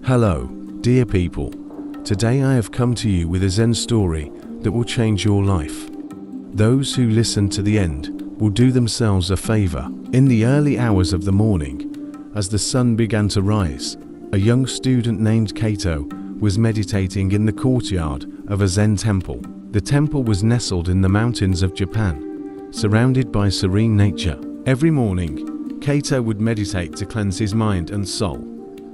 Hello, dear people. Today I have come to you with a Zen story that will change your life. Those who listen to the end will do themselves a favor. In the early hours of the morning, as the sun began to rise, a young student named Kaito was meditating in the courtyard of a Zen temple. The temple was nestled in the mountains of Japan, surrounded by serene nature. Every morning, Kaito would meditate to cleanse his mind and soul.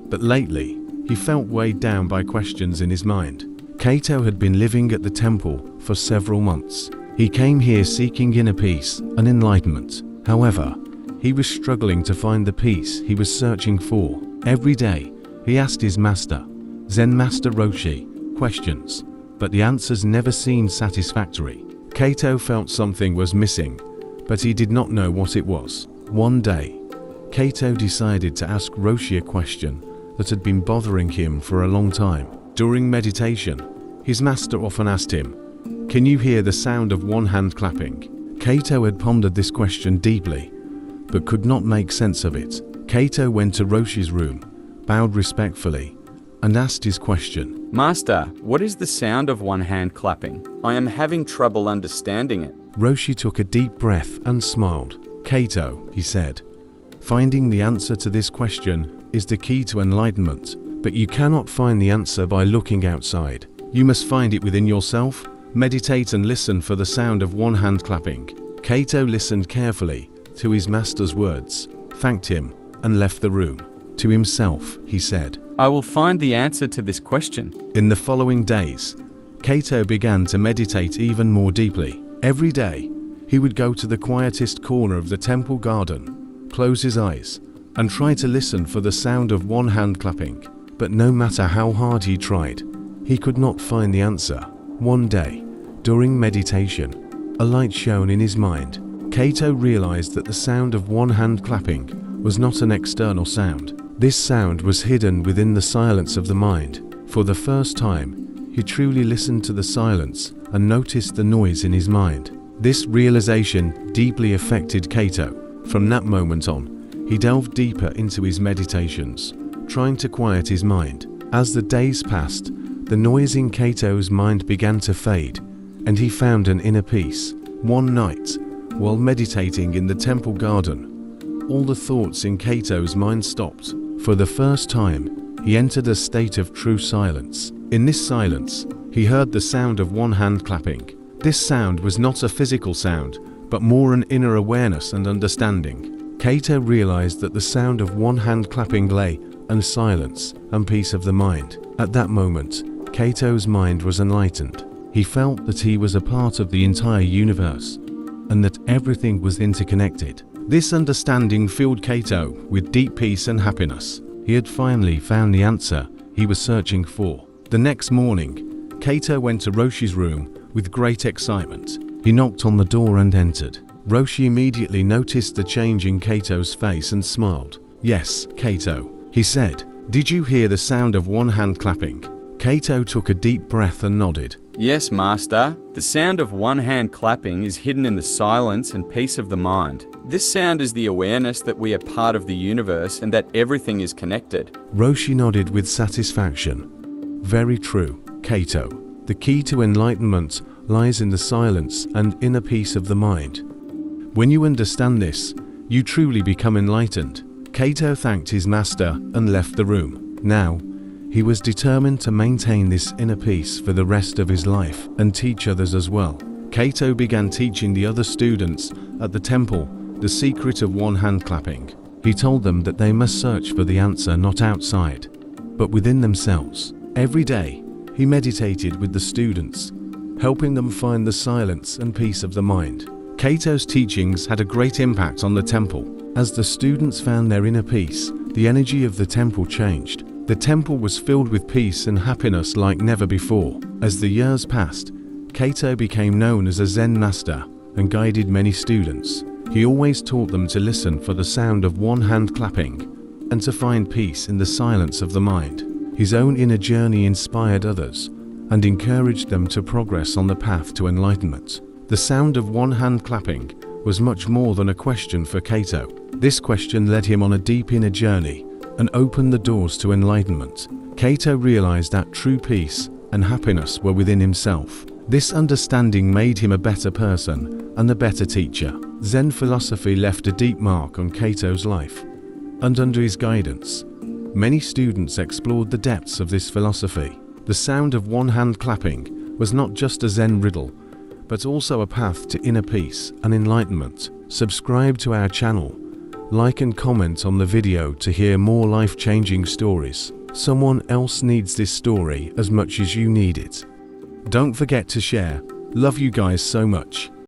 But lately, he felt weighed down by questions in his mind. Kaito had been living at the temple for several months. He came here seeking inner peace and enlightenment. However, he was struggling to find the peace he was searching for. Every day, he asked his master, Zen Master Roshi, questions, but the answers never seemed satisfactory. Kaito felt something was missing, but he did not know what it was. One day, Kaito decided to ask Roshi a question that had been bothering him for a long time. During meditation, his master often asked him, "Can you hear the sound of one hand clapping?" Kaito had pondered this question deeply, but could not make sense of it. Kaito went to Roshi's room, bowed respectfully, and asked his question. Master, what is the sound of one hand clapping? I am having trouble understanding it. Roshi took a deep breath and smiled. Kaito, he said, finding the answer to this question is the key to enlightenment, but you cannot find the answer by looking outside. You must find it within yourself. Meditate and listen for the sound of one hand clapping. Kaito listened carefully to his master's words, thanked him, and left the room. To himself, he said, I will find the answer to this question. In the following days, Kaito began to meditate even more deeply. Every day, he would go to the quietest corner of the temple garden, close his eyes, and try to listen for the sound of one hand clapping. But no matter how hard he tried, he could not find the answer. One day, during meditation, a light shone in his mind. Kaito realized that the sound of one hand clapping was not an external sound. This sound was hidden within the silence of the mind. For the first time, he truly listened to the silence and noticed the noise in his mind. This realization deeply affected Kaito. From that moment on, he delved deeper into his meditations, trying to quiet his mind. As the days passed, the noise in Kaito's mind began to fade, and he found an inner peace. One night, while meditating in the temple garden, all the thoughts in Kaito's mind stopped. For the first time, he entered a state of true silence. In this silence, he heard the sound of one hand clapping. This sound was not a physical sound, but more an inner awareness and understanding. Kaito realized that the sound of one hand clapping lay in silence and peace of the mind. At that moment, Kaito's mind was enlightened. He felt that he was a part of the entire universe, and that everything was interconnected. This understanding filled Kaito with deep peace and happiness. He had finally found the answer he was searching for. The next morning, Kaito went to Roshi's room with great excitement. He knocked on the door and entered. Roshi immediately noticed the change in Kaito's face and smiled. Yes, Kaito, he said. Did you hear the sound of one hand clapping? Kaito took a deep breath and nodded. Yes, Master. The sound of one hand clapping is hidden in the silence and peace of the mind. This sound is the awareness that we are part of the universe and that everything is connected. Roshi nodded with satisfaction. Very true, Kaito. The key to enlightenment lies in the silence and inner peace of the mind. When you understand this, you truly become enlightened. Kaito thanked his master and left the room. Now, he was determined to maintain this inner peace for the rest of his life and teach others as well. Kaito began teaching the other students at the temple the secret of one hand clapping. He told them that they must search for the answer not outside, but within themselves. Every day, he meditated with the students, helping them find the silence and peace of the mind. Kaito's teachings had a great impact on the temple. As the students found their inner peace, the energy of the temple changed. The temple was filled with peace and happiness like never before. As the years passed, Kaito became known as a Zen master and guided many students. He always taught them to listen for the sound of one hand clapping and to find peace in the silence of the mind. His own inner journey inspired others and encouraged them to progress on the path to enlightenment. The sound of one hand clapping was much more than a question for Kaito. This question led him on a deep inner journey and opened the doors to enlightenment. Kaito realized that true peace and happiness were within himself. This understanding made him a better person and a better teacher. Zen philosophy left a deep mark on Kaito's life, and under his guidance, many students explored the depths of this philosophy. The sound of one hand clapping was not just a Zen riddle, but also a path to inner peace and enlightenment. Subscribe to our channel, like and comment on the video to hear more life-changing stories. Someone else needs this story as much as you need it. Don't forget to share. Love you guys so much.